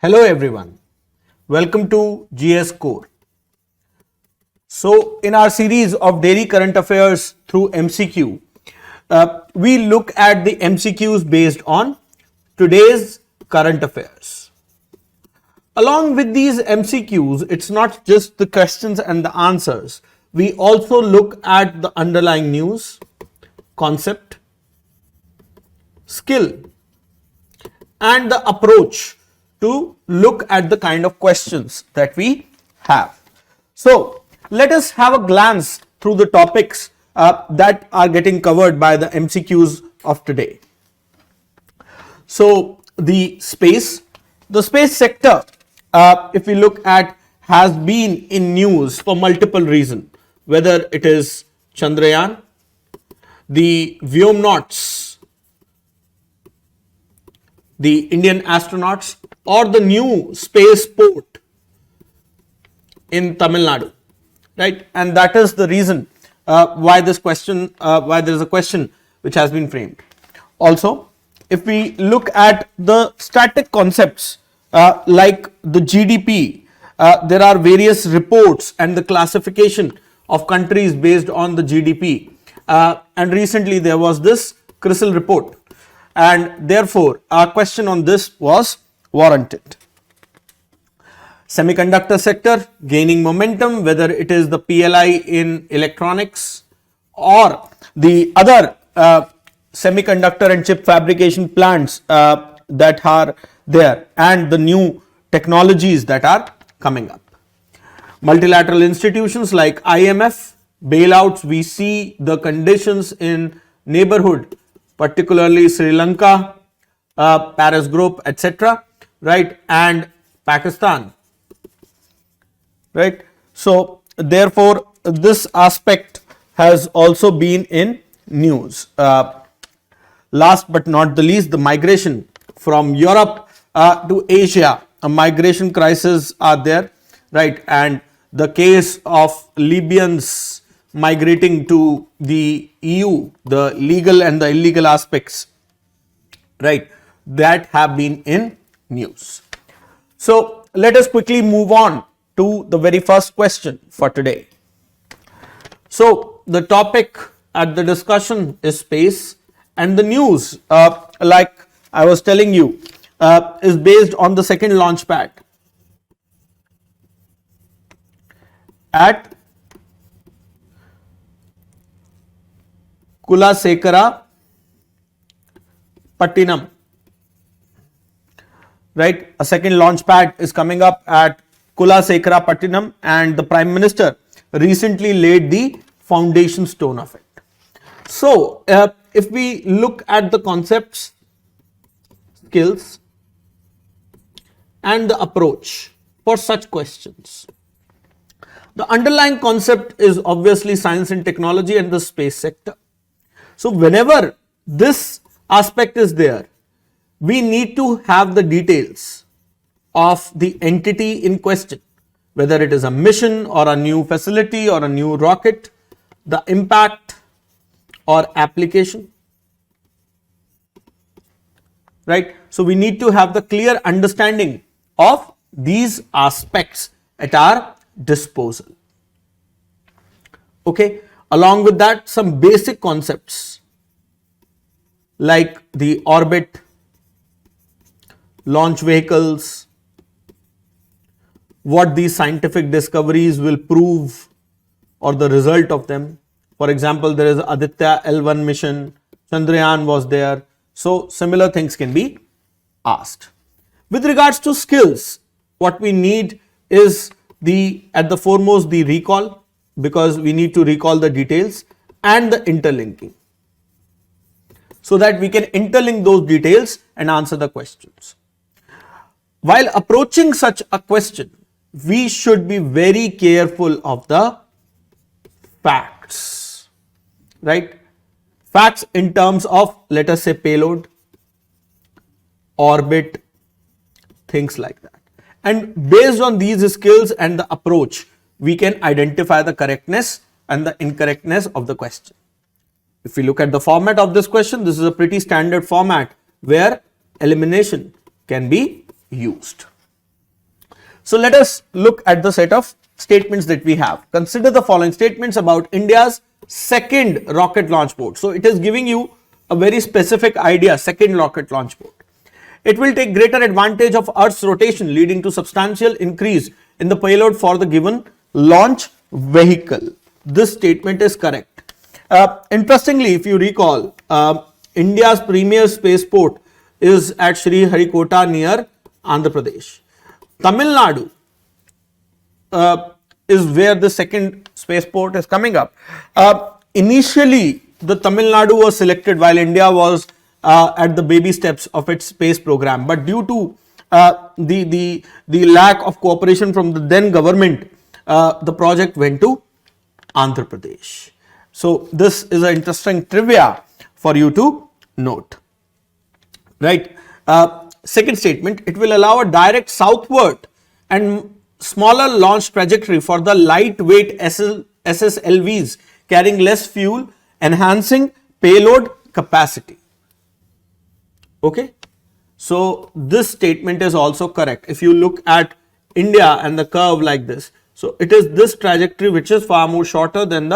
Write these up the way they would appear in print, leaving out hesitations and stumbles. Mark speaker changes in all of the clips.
Speaker 1: Hello everyone, welcome to GS Core. So in our series of daily current affairs through MCQ, we look at the MCQs based on today's current affairs. Along with these MCQs, it's not just the questions and the answers. We also look at the underlying news, concept, skill, and the approach to look at the kind of questions that we have. So let us have a glance through the topics that are getting covered by the MCQs of today. So the space sector, if we look at, has been in news for multiple reasons, whether it is Chandrayaan, the Vyomnauts, the Indian astronauts, or the new spaceport in Tamil Nadu, right? And that is the reason why there is a question which has been framed. Also, if we look at the static concepts like the GDP, there are various reports and the classification of countries based on the GDP. And recently there was this CRISIL report, and therefore our question on this was warranted. Semiconductor sector gaining momentum, whether it is the PLI in electronics or the other semiconductor and chip fabrication plants that are there, and the new technologies that are coming up. Multilateral institutions like IMF, bailouts, we see the conditions in neighborhood, particularly Sri Lanka, Paris Group, etc., right, and Pakistan, right. So therefore this aspect has also been in news. Last but not the least, the migration from Europe to Asia, a migration crisis are there, right, and the case of Libyans migrating to the EU, the legal and the illegal aspects, right, that have been in news. So let us quickly move on to the very first question for today. So the topic at the discussion is space, and the news, like I was telling you, is based on the second launch pad at Kulasekara Pattinam, right. A second launch pad is coming up at Kulasekara Pattinam, and the Prime Minister recently laid the foundation stone of it. So if we look at the concepts, skills, and the approach for such questions, the underlying concept is obviously science and technology and the space sector. So whenever this aspect is there, we need to have the details of the entity in question, whether it is a mission or a new facility or a new rocket, the impact or application, right. So we need to have the clear understanding of these aspects at our disposal. Okay. Along with that, some basic concepts like the orbit, launch vehicles, what these scientific discoveries will prove or the result of them. For example, there is Aditya L1 mission, Chandrayaan was there. So similar things can be asked. With regards to skills, what we need is at the foremost the recall, because we need to recall the details, and the interlinking, so that we can interlink those details and answer the questions. While approaching such a question, we should be very careful of the facts, right? Facts in terms of, let us say, payload, orbit, things like that. And based on these skills and the approach, we can identify the correctness and the incorrectness of the question. If we look at the format of this question, this is a pretty standard format where elimination can be used. So let us look at the set of statements that we have. Consider the following statements about India's second rocket launch board. So it is giving you a very specific idea, second rocket launch board. It will take greater advantage of Earth's rotation, leading to substantial increase in the payload for the given launch vehicle. This statement is correct. Interestingly, if you recall, India's premier spaceport is at Sri Harikota near Andhra Pradesh. Tamil Nadu is where the second spaceport is coming up. Initially, the Tamil Nadu was selected while India was at the baby steps of its space program, but due to the lack of cooperation from the then government, the project went to Andhra Pradesh. So this is an interesting trivia for you to note, right? Second statement, it will allow a direct southward and smaller launch trajectory for the lightweight SSLVs carrying less fuel, enhancing payload capacity. Okay, so this statement is also correct. If you look at India and the curve like this, so it is this trajectory which is far more shorter than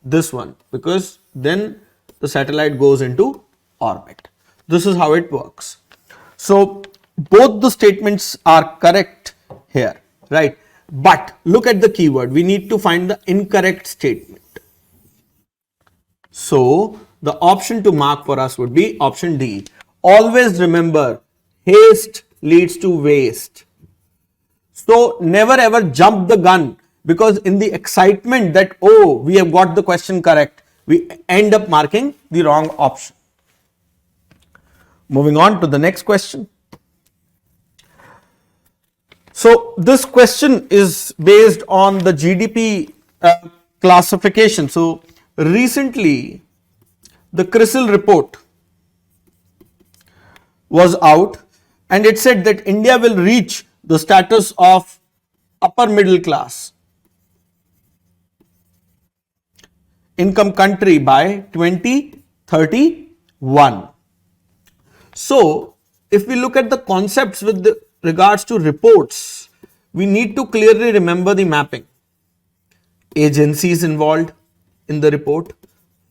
Speaker 1: this one, because then the satellite goes into orbit. This is how it works. So both the statements are correct here, right? But look at the keyword. We need to find the incorrect statement. So the option to mark for us would be option D. Always remember, haste leads to waste. So never ever jump the gun, because in the excitement that, oh, we have got the question correct, we end up marking the wrong option. Moving on to the next question. So this question is based on the GDP classification. So recently the CRISIL report was out, and it said that India will reach the status of upper middle class income country by 2031. So if we look at the concepts with regards to reports, we need to clearly remember the mapping. Agencies involved in the report,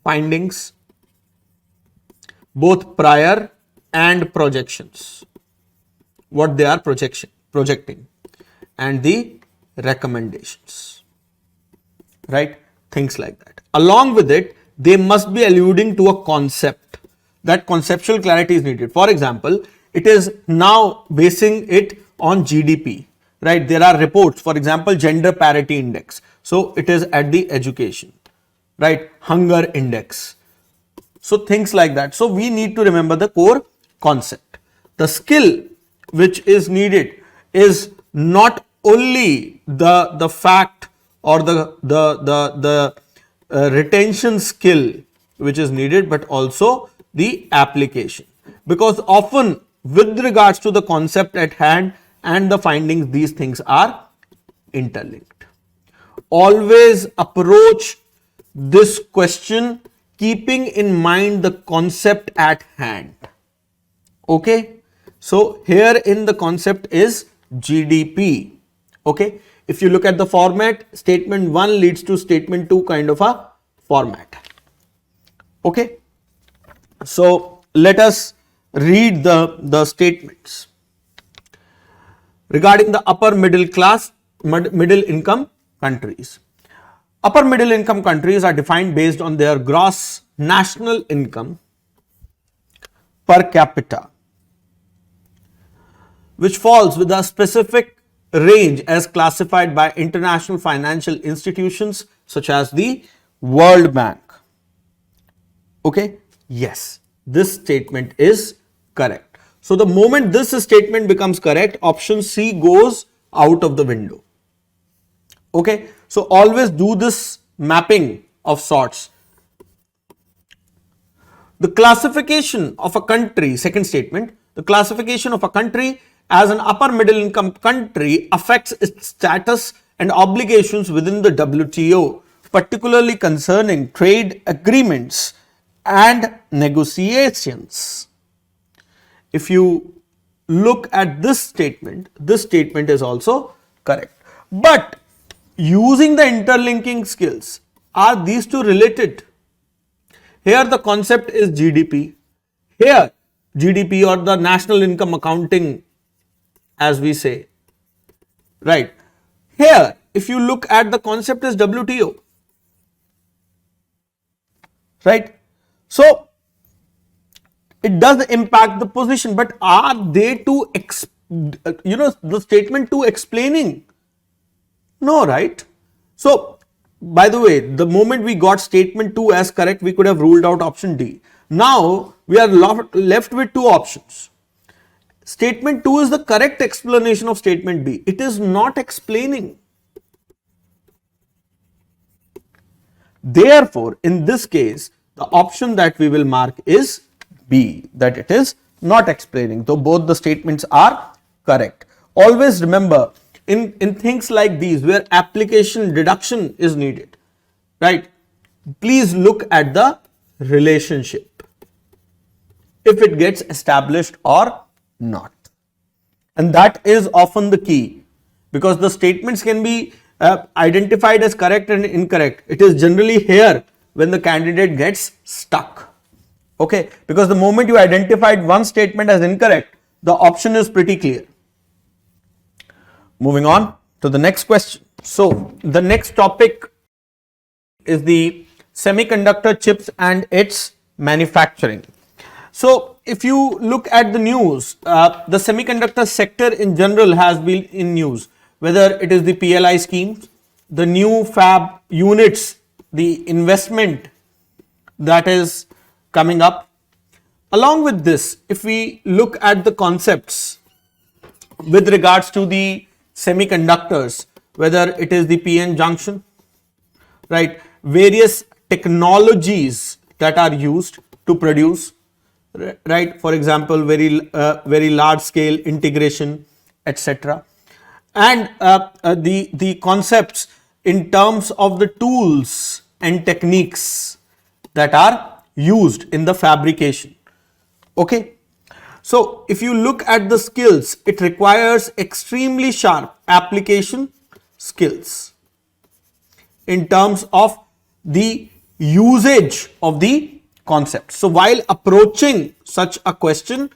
Speaker 1: findings, both prior and projections, what they are projecting, and the recommendations, right? Things like that. Along with it, they must be alluding to a concept. That conceptual clarity is needed. For example, it is now basing it on GDP, right? There are reports, for example, gender parity index. So it is at the education, right? Hunger index. So things like that. So we need to remember the core concept. The skill which is needed is not only the fact or the retention skill which is needed, but also the application, because often with regards to the concept at hand and the findings, these things are interlinked. Always approach this question keeping in mind the concept at hand. Okay, so here in the concept is GDP. Okay, if you look at the format, statement 1 leads to statement 2 kind of a format. Okay, so let us read the statements regarding the upper middle class, middle income countries. Upper middle income countries are defined based on their gross national income per capita, which falls with a specific range as classified by international financial institutions such as the World Bank. Okay, yes, this statement is correct. So the moment this statement becomes correct, option C goes out of the window. Okay, so always do this mapping of sorts. The classification of a country, second statement, the classification of a country as an upper middle income country affects its status and obligations within the WTO, particularly concerning trade agreements and negotiations. If you look at this statement is also correct. But using the interlinking skills, are these two related? Here the concept is GDP. Here GDP or the national income accounting, as we say, right? Here if you look at the concept is WTO, right? So it does impact the position, but are they two the statement two explaining? No, right? So by the way, the moment we got statement 2 as correct, we could have ruled out option D. Now we are left with two options. Statement 2 is the correct explanation of statement B. It is not explaining. Therefore, in this case, the option that we will mark is B, that it is not explaining, though both the statements are correct. Always remember, in things like these where application deduction is needed, right, please look at the relationship, if it gets established or not. And that is often the key, because the statements can be identified as correct and incorrect. It is generally here when the candidate gets stuck. Okay, because the moment you identified one statement as incorrect, the option is pretty clear. Moving on to the next question. So the next topic is the semiconductor chips and its manufacturing. So if you look at the news, the semiconductor sector in general has been in news, whether it is the PLI schemes, the new fab units, the investment that is coming up. Along with this, if we look at the concepts with regards to the semiconductors, whether it is the PN junction, right, various technologies that are used to produce, right, for example, very large scale integration, etc. And the concepts in terms of the tools and techniques that are used in the fabrication. Okay, so if you look at the skills, it requires extremely sharp application skills in terms of the usage of the concept. So while approaching such a question,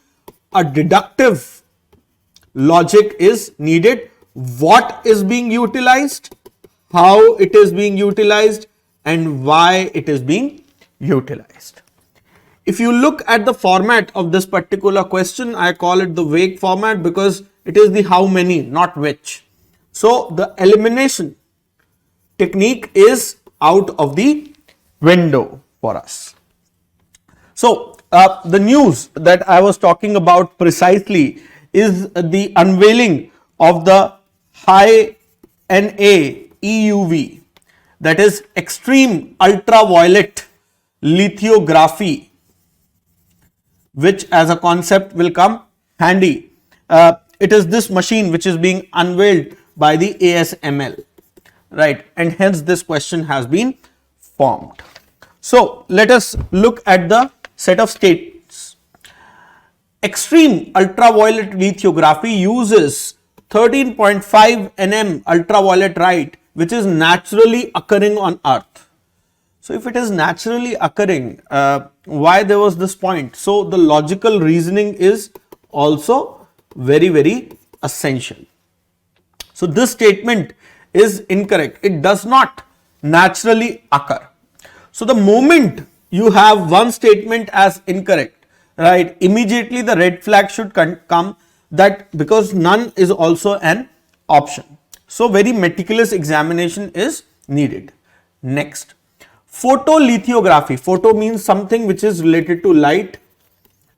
Speaker 1: a deductive logic is needed. What is being utilized, how it is being utilized, and why it is being utilized. If you look at the format of this particular question, I call it the vague format because it is the how many, not which. So the elimination technique is out of the window for us. So the news that I was talking about precisely is the unveiling of the high NA EUV, that is extreme ultraviolet lithography, which as a concept will come handy. It is this machine which is being unveiled by the ASML, right, and hence this question has been formed. So let us look at the set of states. Extreme ultraviolet lithography uses 13.5 nm ultraviolet light, which is naturally occurring on Earth. So if it is naturally occurring, why there was this point? So the logical reasoning is also very essential. So this statement is incorrect. It does not naturally occur. So the moment you have one statement as incorrect, right, immediately the red flag should come, that because none is also an option. So very meticulous examination is needed. Next, photolithography. Photo means something which is related to light.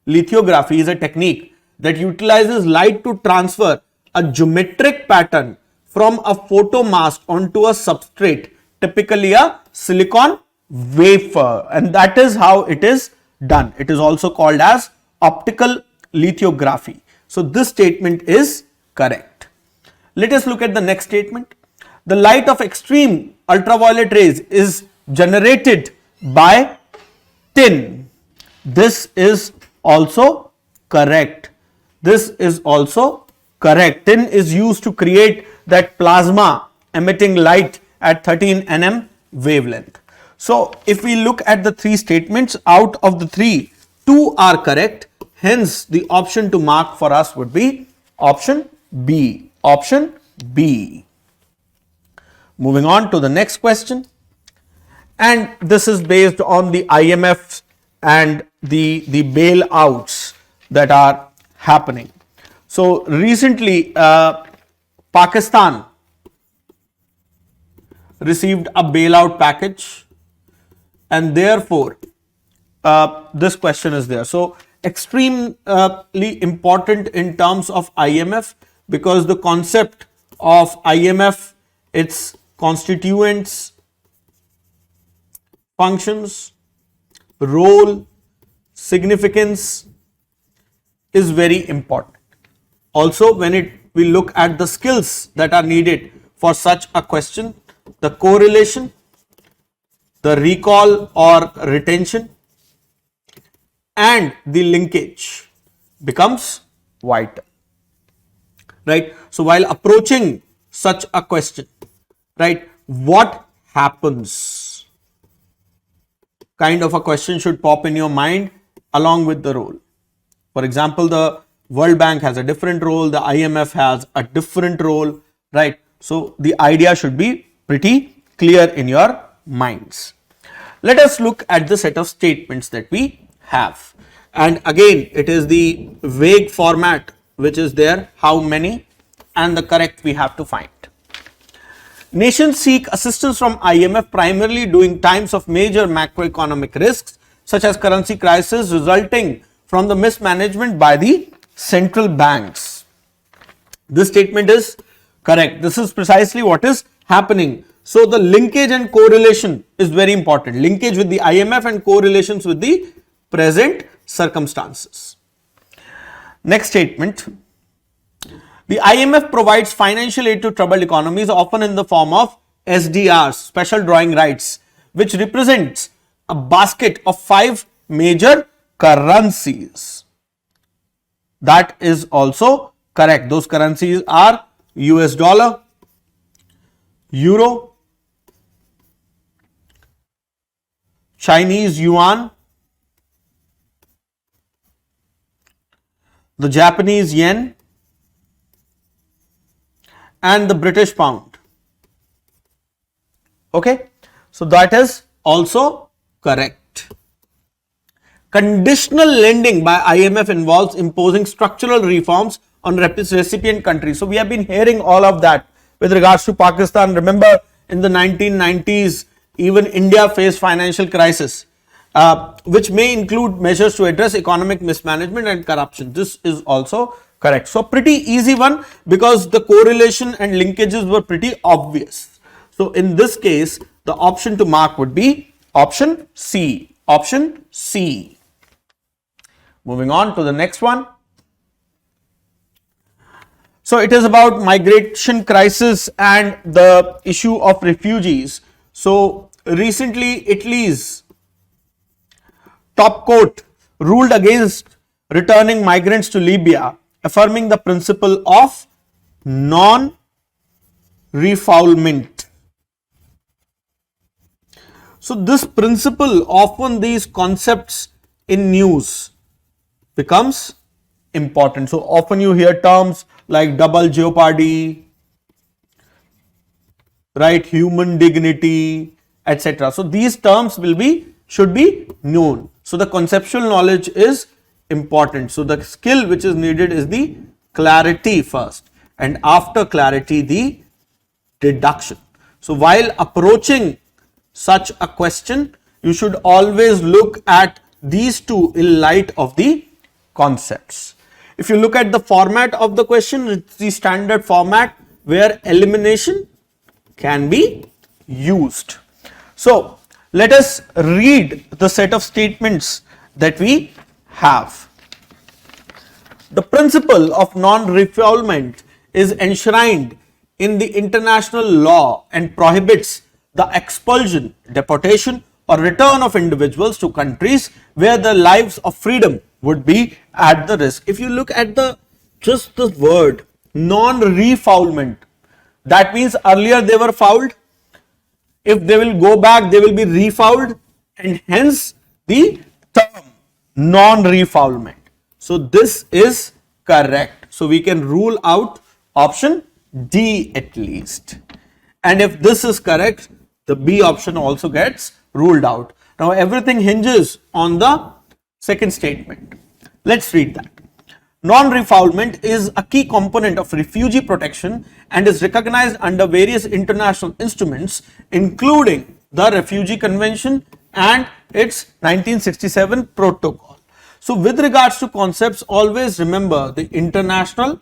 Speaker 1: Lithography is a technique that utilizes light to transfer a geometric pattern from a photo mask onto a substrate, typically a silicon wafer, and that is how it is done. It is also called as optical lithography. So this statement is correct. Let us look at the next statement. The light of extreme ultraviolet rays is generated by tin. This is also correct. This is also correct. Tin is used to create that plasma emitting light at 13 nm wavelength. So if we look at the three statements, out of the three, two are correct. Hence, the option to mark for us would be option B. Option B. Moving on to the next question. And this is based on the IMF and the bailouts that are happening. So recently, Pakistan received a bailout package, and therefore this question is there. So extremely important in terms of IMF, because the concept of IMF, its constituents, functions, role, significance is very important. Also, when we look at the skills that are needed for such a question, the correlation, the recall or retention, and the linkage becomes vital, right? So while approaching such a question, right, what happens, kind of a question should pop in your mind along with the role. For example, the World Bank has a different role, the IMF has a different role, right? So the idea should be pretty clear in your minds. Let us look at the set of statements that we have. And again, it is the vague format which is there, how many, and the correct we have to find. Nations seek assistance from IMF primarily during times of major macroeconomic risks such as currency crisis resulting from the mismanagement by the central banks. This statement is correct. This is precisely what is happening. So the linkage and correlation is very important. Linkage with the IMF and correlations with the present circumstances. Next statement. The IMF provides financial aid to troubled economies, often in the form of SDRs, special drawing rights, which represents a basket of 5 major currencies. That is also correct. Those currencies are US dollar, euro, Chinese yuan, the Japanese yen, and the British pound. Okay, so that is also correct. Conditional lending by IMF involves imposing structural reforms on recipient countries. So we have been hearing all of that with regards to Pakistan. Remember, in the 1990s, even India faced financial crisis, which may include measures to address economic mismanagement and corruption. This is also correct. So pretty easy one, because the correlation and linkages were pretty obvious. So in this case, the option to mark would be option C. Option C. Moving on to the next one. So it is about migration crisis and the issue of refugees. So recently, Italy's top court ruled against returning migrants to Libya, affirming the principle of non-refoulement. So this principle, often these concepts in news becomes important. So often you hear terms like double jeopardy, right, human dignity, etc. So these terms should be known. So the conceptual knowledge is important. So the skill which is needed is the clarity first, and after clarity the deduction. So while approaching such a question, you should always look at these two in light of the concepts. If you look at the format of the question, it's the standard format where elimination can be used. So let us read the set of statements that we have. The principle of non-refoulement is enshrined in the international law and prohibits the expulsion, deportation, or return of individuals to countries where the lives of freedom would be at the risk. If you look at just the word non-refoulement, That means earlier they were fouled. If they will go back, they will be refouled, and hence the term non-refoulement. So this is correct. So we can rule out option D at least. And if this is correct, the B option also gets ruled out. Now everything hinges on the second statement. Let's read that. Non-refoulement is a key component of refugee protection and is recognized under various international instruments, including the Refugee Convention and its 1967 protocol. So with regards to concepts, always remember the international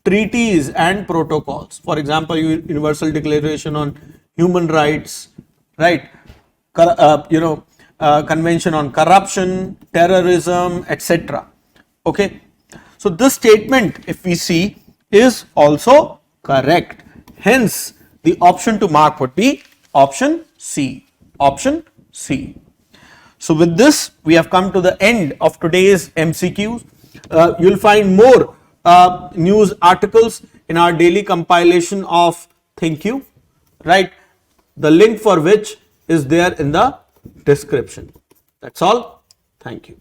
Speaker 1: treaties and protocols. For example, Universal Declaration on Human Rights, right? Convention on Corruption, Terrorism, etc. Okay. So this statement, if we see, is also correct. Hence, the option to mark would be option C. Option C. So with this, we have come to the end of today's MCQs. You'll find more news articles in our daily compilation of ThinkQ, right? The link for which is there in the description. That's all. Thank you.